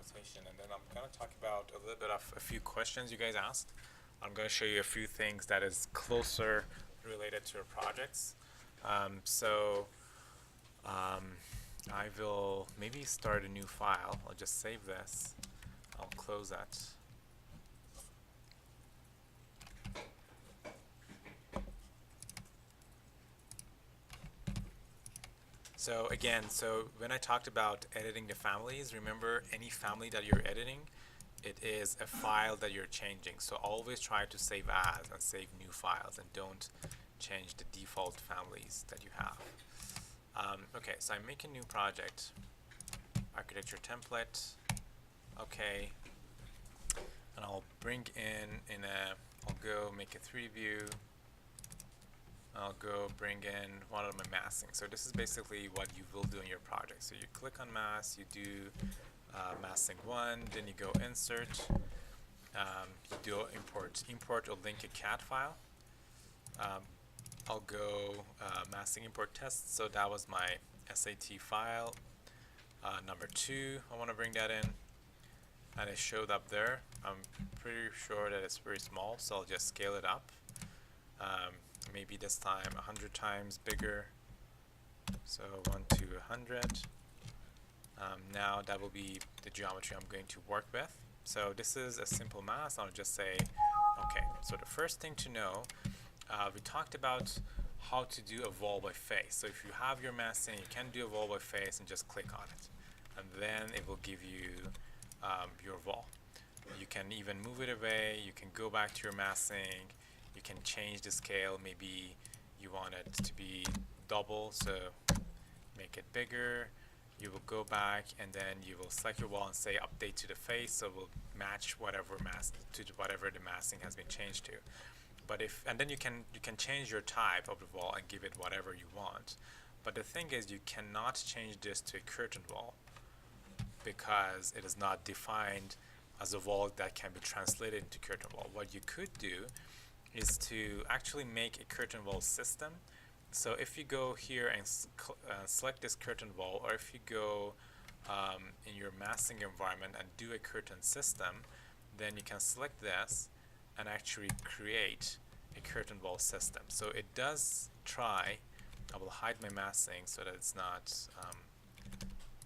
presentation, and then I'm going to talk about a little bit of a few questions you guys asked. I'm going to show you a few things that is closer related to your projects. So I will maybe start a new file. I'll just save this. I'll close that. So again, when I talked about editing the families, remember any family that you're editing, it is a file that you're changing. So always try to save as and save new files, and don't change the default families that you have. Okay, so I make a new project, architecture template, okay, and I'll bring I'll go make a 3 view. I'll go bring in one of my masking. So this is basically what you will do in your project. So you click on mask, you do masking 1, then you go insert, you do import or link a CAD file. I'll go masking import test. So that was my SAT file. Number 2, I want to bring that in, and it showed up there. I'm pretty sure that it's very small, so I'll just scale it up. Maybe this time 100 times bigger, so 1 to 100. Now that will be the geometry I'm going to work with. So this is a simple mask. I'll just say, okay, so the first thing to know, we talked about how to do a wall by face. So if you have your masking, you can do a wall by face and just click on it, and then it will give you your wall. You can even move it away, you can go back to your masking. You can change the scale. Maybe you want it to be double, so make it bigger. You will go back, and then you will select your wall and say update to the face, so it will match whatever whatever the masking has been changed to. But and then you can change your type of the wall and give it whatever you want. But the thing is, you cannot change this to a curtain wall because it is not defined as a wall that can be translated into curtain wall. What you could do is to actually make a curtain wall system. So if you go here and select this curtain wall, or if you go in your masking environment and do a curtain system, then you can select this and actually create a curtain wall system. So it does try. I will hide my masking so that it's not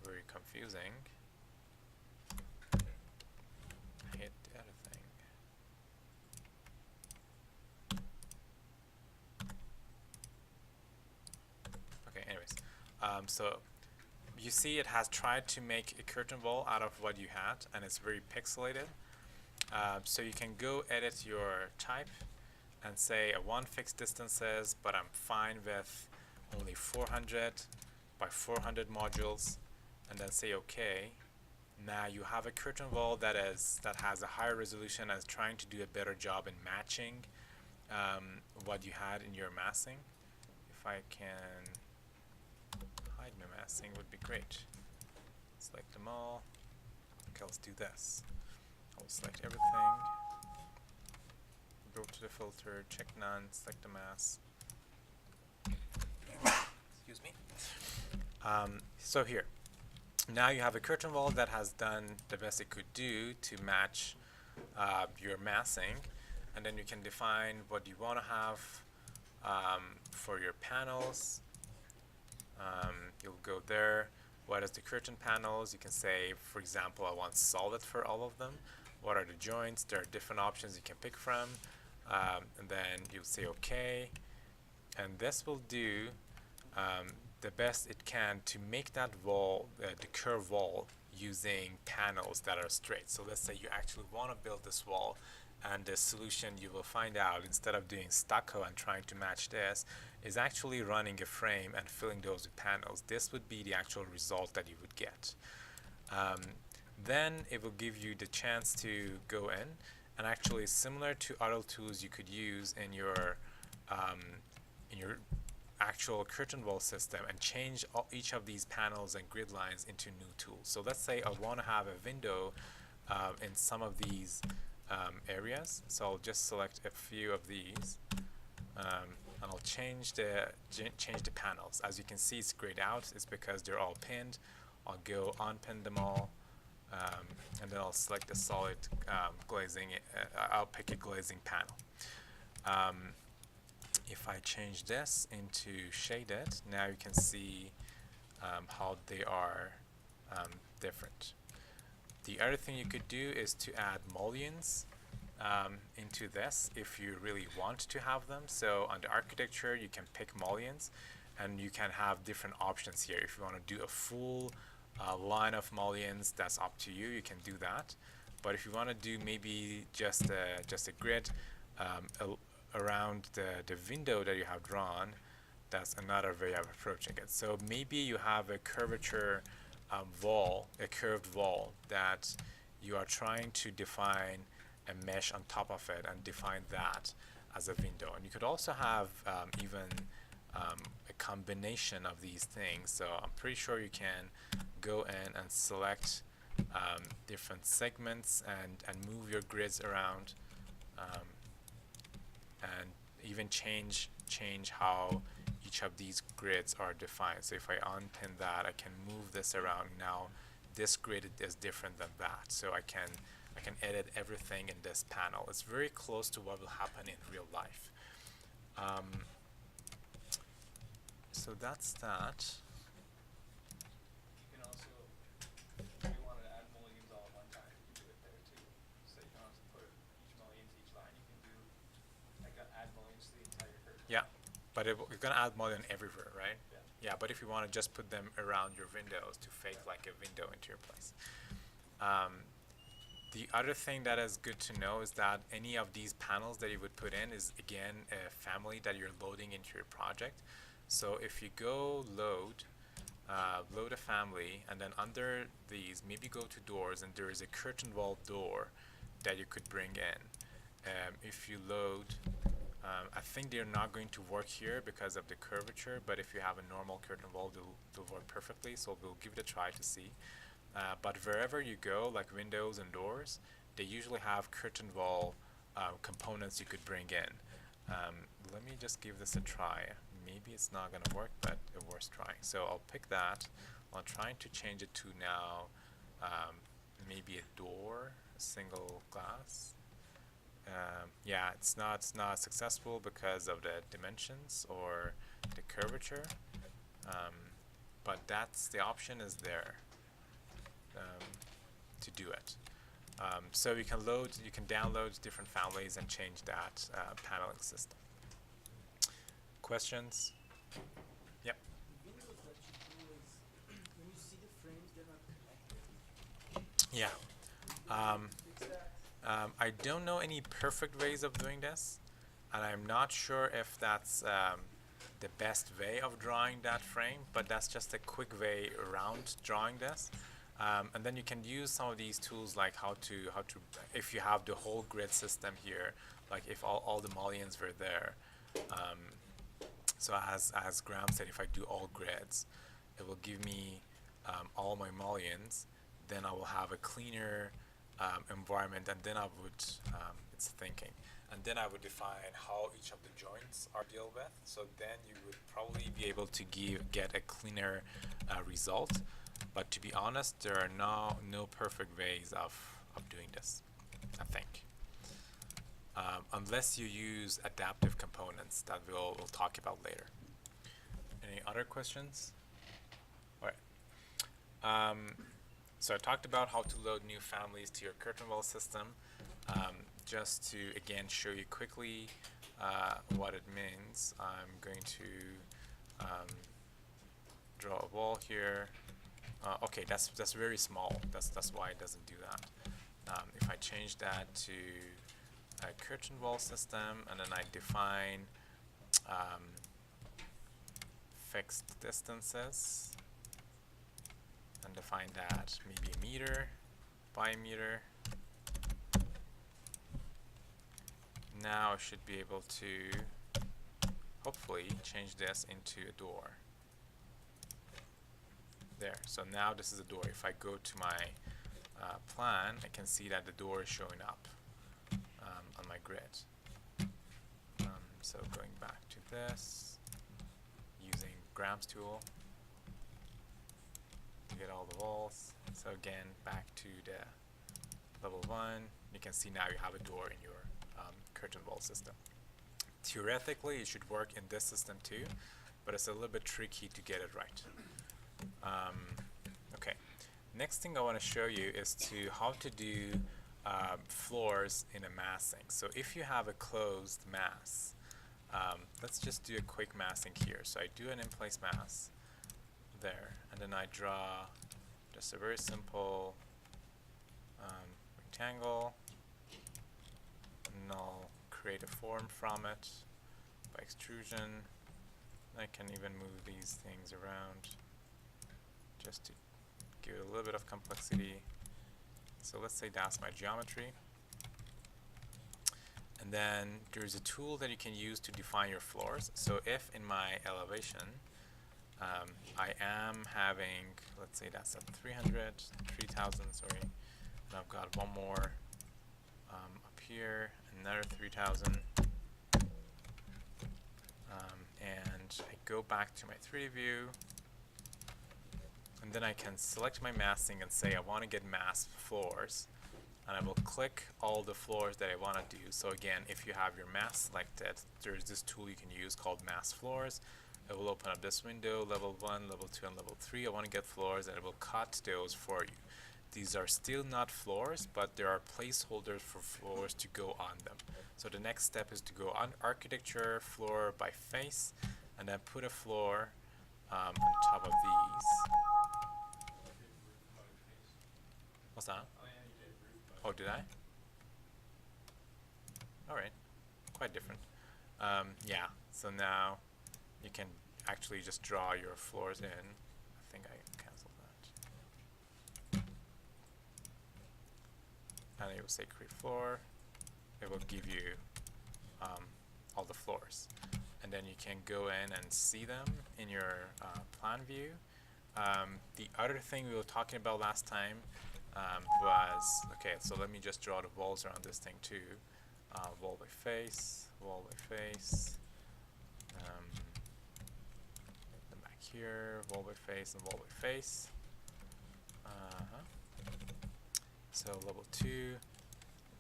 very confusing. Hit the other thing. So you see it has tried to make a curtain wall out of what you had, and it's very pixelated. So you can go edit your type and say I want fixed distances, but I'm fine with only 400 by 400 modules, and then say OK. Now you have a curtain wall that has a higher resolution and is trying to do a better job in matching what you had in your masking. If I can hide my masking would be great. Select them all. Okay, let's do this. I'll select everything. Go to the filter, check none, select the mask. Excuse me. So here. Now you have a curtain wall that has done the best it could do to match your masking, and then you can define what you want to have for your panels. You'll go there. What is the curtain panels? You can say, for example, I want solid for all of them. What are the joints? There are different options you can pick from, and then you'll say OK, and this will do the best it can to make that wall, the curved wall, using panels that are straight. So let's say you actually want to build this wall, and the solution you will find out, instead of doing stucco and trying to match this, is actually running a frame and filling those with panels. This would be the actual result that you would get. Then it will give you the chance to go in and actually, similar to other tools you could use in your actual curtain wall system, and change each of these panels and grid lines into new tools. So let's say I want to have a window in some of these areas. So I'll just select a few of these, and I'll change the panels. As you can see, it's grayed out. It's because they're all pinned. I'll go unpin them all, then I'll select the solid glazing. I'll pick a glazing panel. If I change this into shaded, now you can see how they are different. The other thing you could do is to add mullions into this if you really want to have them. So under architecture, you can pick mullions, and you can have different options here. If you want to do a full line of mullions, that's up to you. You can do that. But if you want to do maybe just a grid around the window that you have drawn, that's another way of approaching it. So maybe you have a curvature wall, a curved wall that you are trying to define a mesh on top of it and define that as a window. And you could also have even a combination of these things. So I'm pretty sure you can go in and select different segments and move your grids around, and even change how each of these grids are defined. So if I unpin that, I can move this around. Now this grid is different than that. So I can edit everything in this panel. It's very close to what will happen in real life. So that's that. You can also, if you wanted to add mulligans all at one time, you can do it there too. So you don't have to put each mullion to each line. You can do like add mullions to the entire curve. Yeah, but you're gonna add mullion everywhere, right? Yeah. Yeah, but if you want to just put them around your windows to fake like a window into your place. The other thing that is good to know is that any of these panels that you would put in is again a family that you're loading into your project. So if you go load a family, and then under these maybe go to doors, and there is a curtain wall door that you could bring in. If you load, I think they're not going to work here because of the curvature, but if you have a normal curtain wall, they'll work perfectly. So we'll give it a try to see. But wherever you go, like windows and doors, they usually have curtain wall components you could bring in. Let me just give this a try. Maybe it's not going to work, but it's worth trying. So I'll pick that. I'm trying to change it to now maybe a door, a single glass. Yeah, it's not successful because of the dimensions or the curvature. But the option is there to do it. So you can download different families and change that paneling system. Questions? Yep. The windows that you do is when you see the frames, they're not connected. Yeah. Fix that. I don't know any perfect ways of doing this, and I'm not sure if that's the best way of drawing that frame, but that's just a quick way around drawing this. And then you can use some of these tools, like how to if you have the whole grid system here, like if all the mullions were there. So as Graham said, if I do all grids, it will give me all my mullions. Then I will have a cleaner environment, and then I would it's thinking, and then I would define how each of the joints are dealt with. So then you would probably be able to get a cleaner result. But to be honest, there are no perfect ways of doing this, I think. Unless you use adaptive components that we'll talk about later. Any other questions? All right. So I talked about how to load new families to your curtain wall system. Just to again show you quickly what it means, I'm going to draw a wall here. Okay, that's very small. That's why it doesn't do that. If I change that to a curtain wall system, and then I define fixed distances, and define that maybe a meter by a meter. Now I should be able to hopefully change this into a door. There, so now this is a door. If I go to my plan, I can see that the door is showing up on my grid. So going back to this, using Graham's tool to get all the walls. So again, back to the level 1. You can see now you have a door in your curtain wall system. Theoretically, it should work in this system too, but it's a little bit tricky to get it right. Okay, next thing I want to show you is how to do floors in a massing. So if you have a closed mass, let's just do a quick massing here. So I do an in-place mass there, and then I draw just a very simple rectangle, and I'll create a form from it by extrusion. I can even move these things around just to give it a little bit of complexity. So let's say that's my geometry. And then there's a tool that you can use to define your floors. So if in my elevation I am having, let's say that's at 3,000, sorry, and I've got one more up here, another 3,000, and I go back to my 3D view, and then I can select my massing and say I want to get masked floors, and I will click all the floors that I want to do. So again, if you have your mask selected, there's this tool you can use called mask floors. It will open up this window, level 1, level 2, and level 3. I want to get floors, and it will cut those for you. These are still not floors, but there are placeholders for floors to go on them. So the next step is to go on architecture, floor by face, and then put a floor on top of these. What's that? Oh, did I? Alright, quite different. Yeah, so now you can actually just draw your floors in. I think I canceled that. And it will say create floor. It will give you all the floors. And then you can go in and see them in your plan view. The other thing we were talking about last time was, okay, so let me just draw the walls around this thing too. Wall by face, wall by face. Then back here, wall by face and wall by face. So level 2,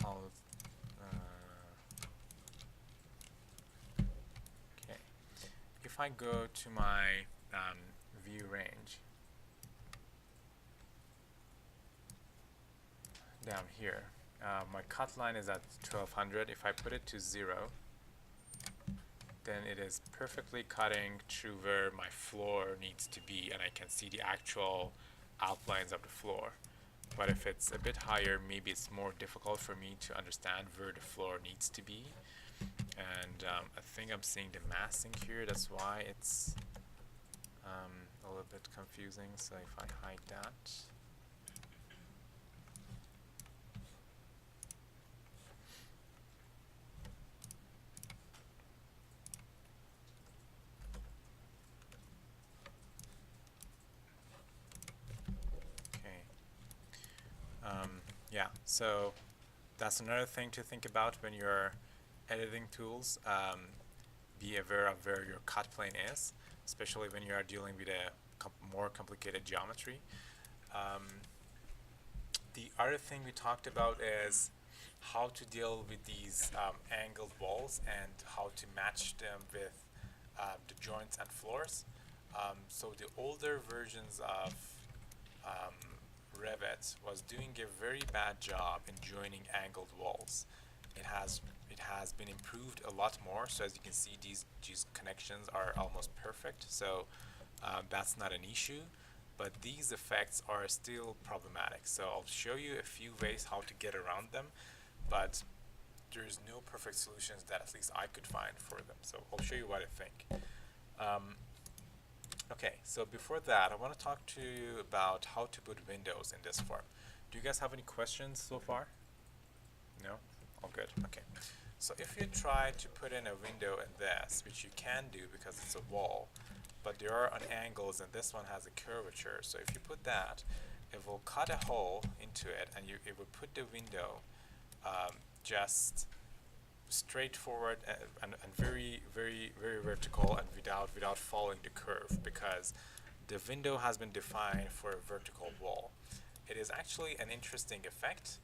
I'll okay. If I go to my view range down here, my cut line is at 1200. If I put it to 0, then it is perfectly cutting through where my floor needs to be, and I can see the actual outlines of the floor. But if it's a bit higher, maybe it's more difficult for me to understand where the floor needs to be. And I think I'm seeing the massing here, that's why it's a little bit confusing. So if I hide that, yeah, so that's another thing to think about when you're editing tools. Be aware of where your cut plane is, especially when you are dealing with a more complicated geometry. The other thing we talked about is how to deal with these angled walls and how to match them with the joints and floors. So the older versions of Revit was doing a very bad job in joining angled walls. It has been improved a lot more. So as you can see, these connections are almost perfect. So that's not an issue, but these effects are still problematic. So I'll show you a few ways how to get around them, but there's no perfect solutions that at least I could find for them. So I'll show you what I think. Okay, so before that, I want to talk to you about how to put windows in this form. Do you guys have any questions so far? No? All good. Okay. So if you try to put in a window in this, which you can do because it's a wall, but there are on angles and this one has a curvature. So if you put that, it will cut a hole into it, and it will put the window just straightforward and very, very, very vertical and without following the curve, because the window has been defined for a vertical wall. It is actually an interesting effect.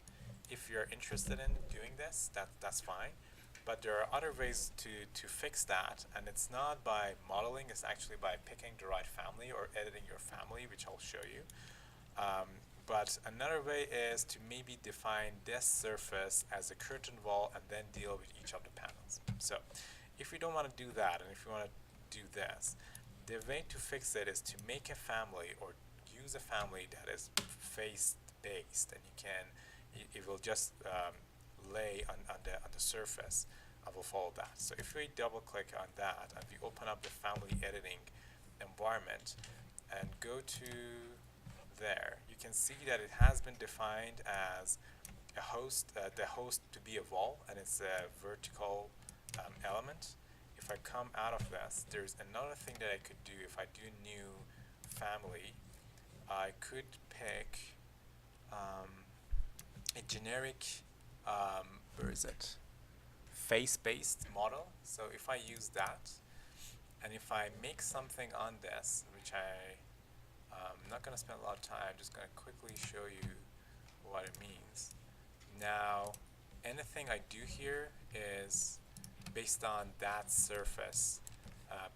if you're interested in doing this, that's fine. But there are other ways to fix that, and it's not by modeling, it's actually by picking the right family or editing your family, which I'll show you. But another way is to maybe define this surface as a curtain wall and then deal with each of the panels. So if you don't want to do that, and if you want to do this, the way to fix it is to make a family or use a family that is face based, and it will just lay on the surface. I will follow that. So if we double click on that and we open up the family editing environment and go to there, you can see that it has been defined as a host, the host to be a wall, and it's a vertical element. If I come out of this, there's another thing that I could do. If I do new family, I could pick a generic, where is it? Face-based model. So if I use that, and if I make something on this, which I'm not going to spend a lot of time, I'm just going to quickly show you what it means. Now, anything I do here is based on that surface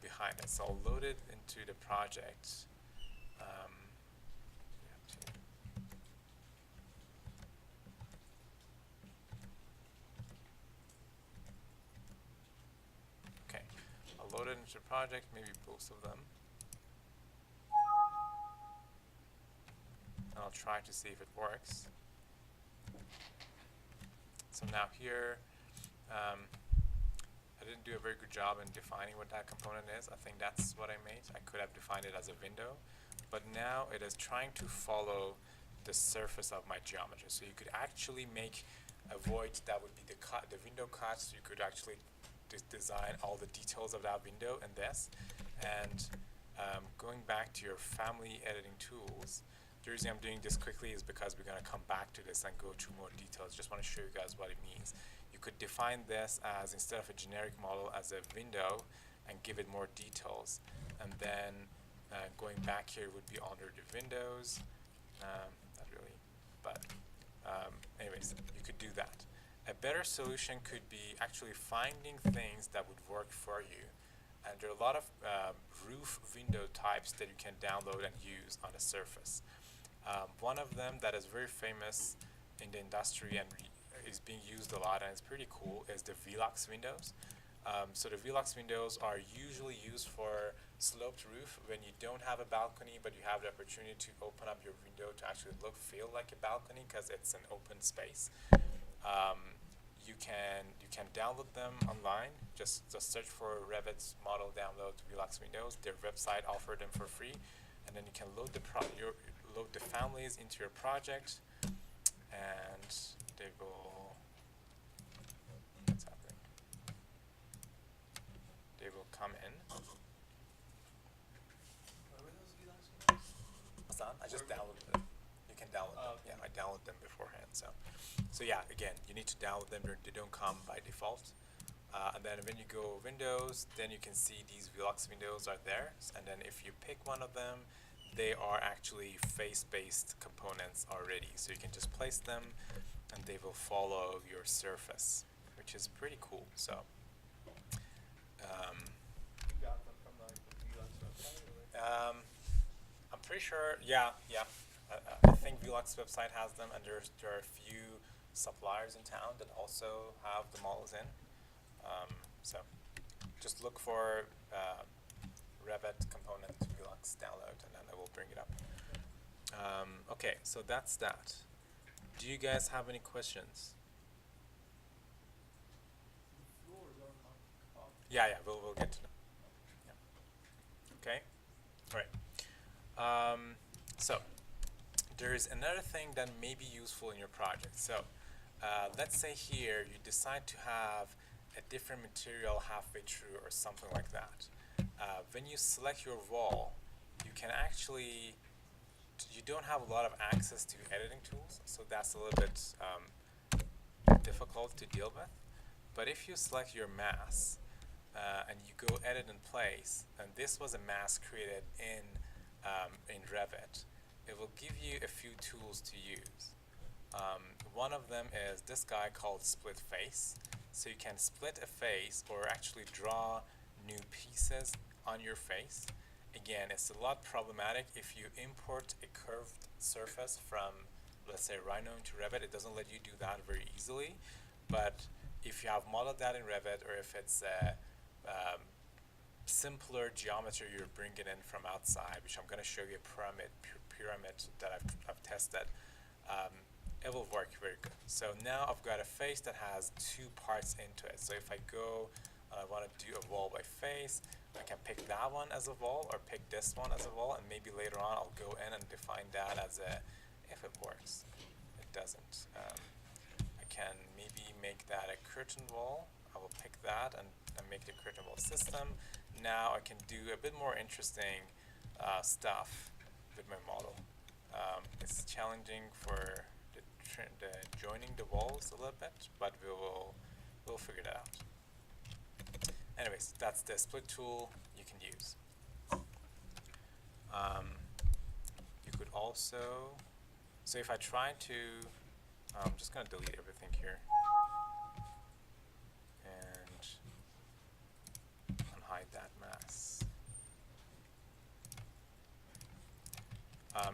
behind it. So I'll load it into the project. Okay, I'll load it into the project, maybe both of them. And I'll try to see if it works. So now here, I didn't do a very good job in defining what that component is. I think that's what I made. I could have defined it as a window, but now it is trying to follow the surface of my geometry. So you could actually make a void that would be the window cut. So you could actually design all the details of that window in this. And going back to your family editing tools, the reason I'm doing this quickly is because we're going to come back to this and go through more details. Just want to show you guys what it means. You could define this as, instead of a generic model, as a window and give it more details. And then going back here would be under the windows. Not really, but anyways, you could do that. A better solution could be actually finding things that would work for you. And there are a lot of roof window types that you can download and use on the surface. One of them that is very famous in the industry and is being used a lot, and it's pretty cool, is the Velux windows. So the Velux windows are usually used for sloped roof when you don't have a balcony, but you have the opportunity to open up your window to actually feel like a balcony because it's an open space. You can download them online. Just search for Revit model download Velux windows. Their website offers them for free, and then you can load the families into your project, and they will. What's happening? They will come in. Where were those Velux windows? What's that? I just downloaded them. You can download them. Okay. Yeah, I downloaded them beforehand. So yeah, again, you need to download them. They don't come by default. And then when you go Windows, then you can see these Velux windows are there. And then if you pick one of them, they are actually face-based components already. So you can just place them, and they will follow your surface, which is pretty cool. So. You got them from like the Velux website, or? I'm pretty sure, yeah. I think Velux website has them, and there are a few suppliers in town that also have the models in. So just look for Revit component Velux download, and then I will bring it up. Okay, so that's that. Do you guys have any questions? The floors are not up. Yeah, we'll get to them. Yeah. Okay, all right. So there is another thing that may be useful in your project. So let's say here you decide to have a different material halfway through or something like that. When you select your wall, you can actually, you don't have a lot of access to editing tools, so that's a little bit difficult to deal with. But if you select your mass and you go edit in place, and this was a mass created in Revit, it will give you a few tools to use. One one of them is this guy called split face. So you can split a face or actually draw new pieces on your face. Again, it's a lot problematic if you import a curved surface from, let's say, Rhino into Revit. It doesn't let you do that very easily. But if you have modeled that in Revit, or if it's a simpler geometry you're bringing in from outside, which I'm going to show you a pyramid that I've tested, it will work very good. So now I've got a face that has two parts into it. So if I go, I want to do a wall by face, I can pick that one as a wall or pick this one as a wall, and maybe later on I'll go in and define that as a, if it works. It doesn't. I can maybe make that a curtain wall. I will pick that and make the curtain wall system. Now I can do a bit more interesting stuff with my model. It's challenging for the joining the walls a little bit, but we'll figure that out. Anyways, that's the split tool you can use. You could also, so if I try to, I'm just going to delete everything here and unhide that mass.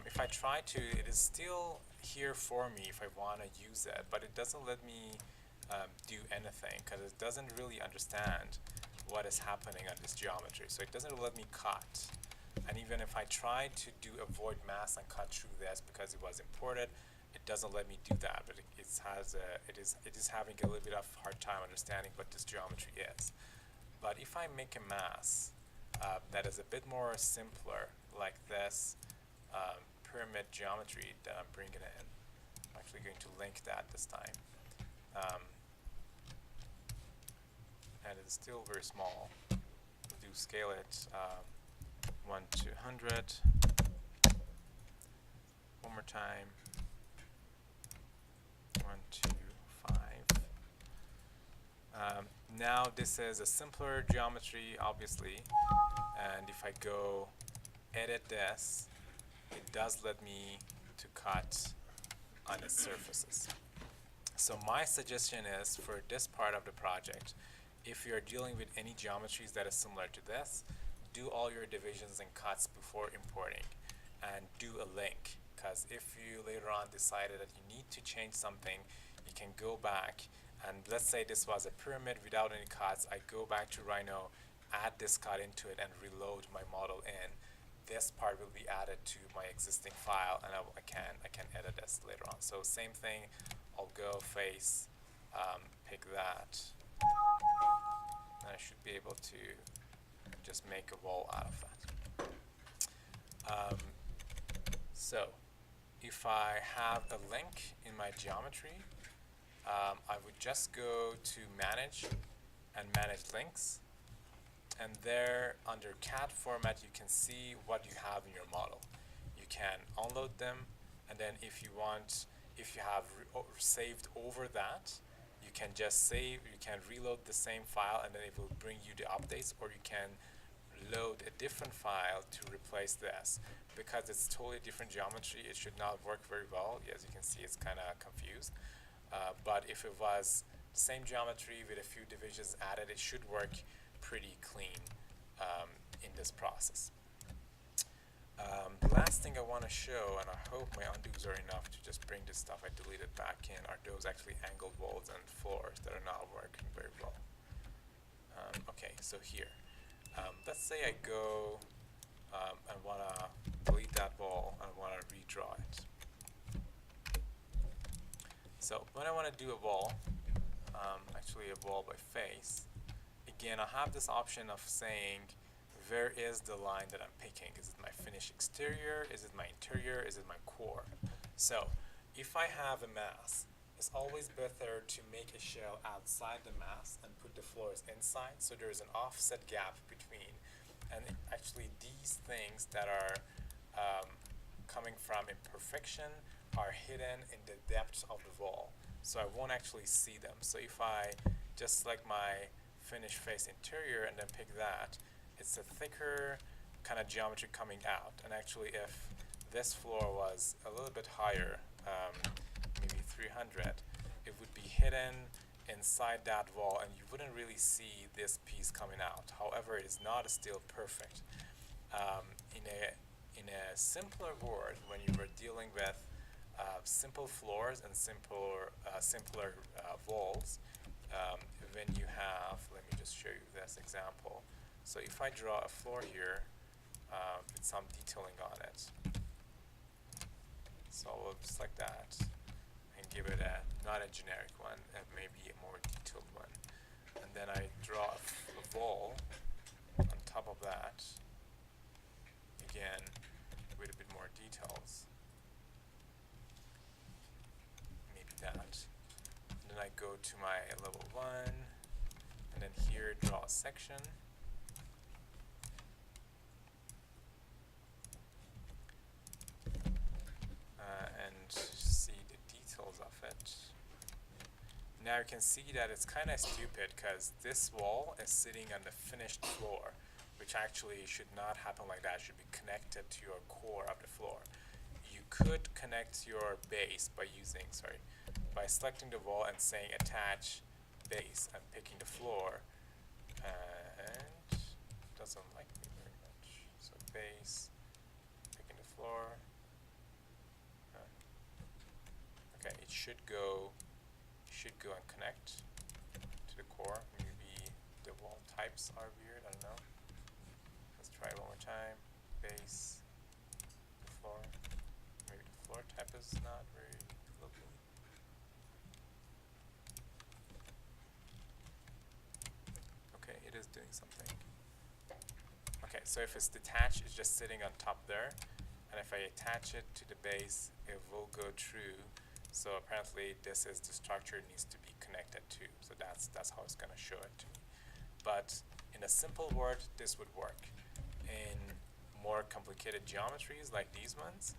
If I try to, it is still here for me if I want to use it, but it doesn't let me do anything because it doesn't really understand what is happening on this geometry. So it doesn't let me cut. And even if I try to do avoid mass and cut through this because it was imported, it doesn't let me do that. But it is having a little bit of hard time understanding what this geometry is. But if I make a mass that is a bit more simpler, like this pyramid geometry that I'm bringing in, I'm actually going to link that this time. And it's still very small. We'll do scale it 1 to 100. One more time. 1 to 5. Now this is a simpler geometry, obviously, and if I go edit this, it does let me to cut on its surfaces. So my suggestion is for this part of the project, if you're dealing with any geometries that is similar to this, do all your divisions and cuts before importing and do a link, because if you later on decided that you need to change something, you can go back and let's say this was a pyramid without any cuts. I go back to Rhino, add this cut into it and reload my model in. This part will be added to my existing file and I can edit this later on. So same thing, I'll go face, pick that, and I should be able to just make a wall out of that. So if I have a link in my geometry, I would just go to manage and manage links, and there under CAD format you can see what you have in your model. You can unload them, and then if you want, if you have saved over that, you can just save, you can reload the same file and then it will bring you the updates, or you can load a different file to replace this. Because it's totally different geometry, it should not work very well. As you can see, it's kind of confused. But if it was the same geometry with a few divisions added, it should work pretty clean in this process. The last thing I want to show, and I hope my undos are enough to just bring this stuff I deleted back in, are those actually angled walls and floors that are not working very well. Okay, so here, let's say I go and want to delete that wall and want to redraw it. So when I want to do a wall, actually a wall by face, again I have this option of saying where is the line that I'm picking. Is it my finished exterior? Is it my interior? Is it my core? So if I have a mass, it's always better to make a shell outside the mass and put the floors inside, so there's an offset gap between. And actually these things that are coming from imperfection are hidden in the depths of the wall, so I won't actually see them. So if I just select my finished face interior and then pick that, it's a thicker kind of geometry coming out. And actually if this floor was a little bit higher, maybe 300, it would be hidden inside that wall and you wouldn't really see this piece coming out. However, it is not still perfect. In a simpler board, when you were dealing with simple floors and simpler walls, when you have, let me just show you this example. So if I draw a floor here with some detailing on it, so I'll select that and give it not a generic one, maybe a more detailed one. And then I draw a wall on top of that, again, with a bit more details. Maybe that. And then I go to my level 1, and then here draw a section. And see the details of it. Now you can see that it's kind of stupid because this wall is sitting on the finished floor, which actually should not happen like that. It should be connected to your core of the floor. You could connect your base by using, by selecting the wall and saying attach base and picking the floor, and it doesn't like me very much. So base, picking the floor. Okay, it should go and connect to the core. Maybe the wall types are weird, I don't know. Let's try it one more time. Base, the floor. Maybe the floor type is not very lovely. Okay, it is doing something. Okay, so if it's detached, it's just sitting on top there. And if I attach it to the base, it will go through. So apparently this is the structure it needs to be connected to. So that's how it's going to show it to me. But in a simple word, this would work. In more complicated geometries like these ones,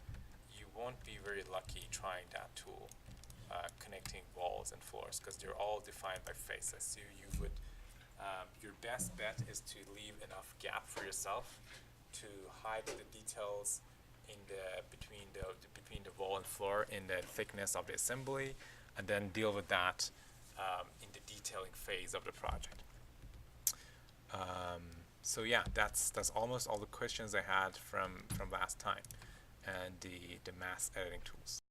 you won't be very lucky trying that tool, connecting walls and floors, because they're all defined by faces. So you would, your best bet is to leave enough gap for yourself to hide the details in between the wall and floor in the thickness of the assembly, and then deal with that in the detailing phase of the project. So yeah, that's almost all the questions I had from last time, and the mass editing tools.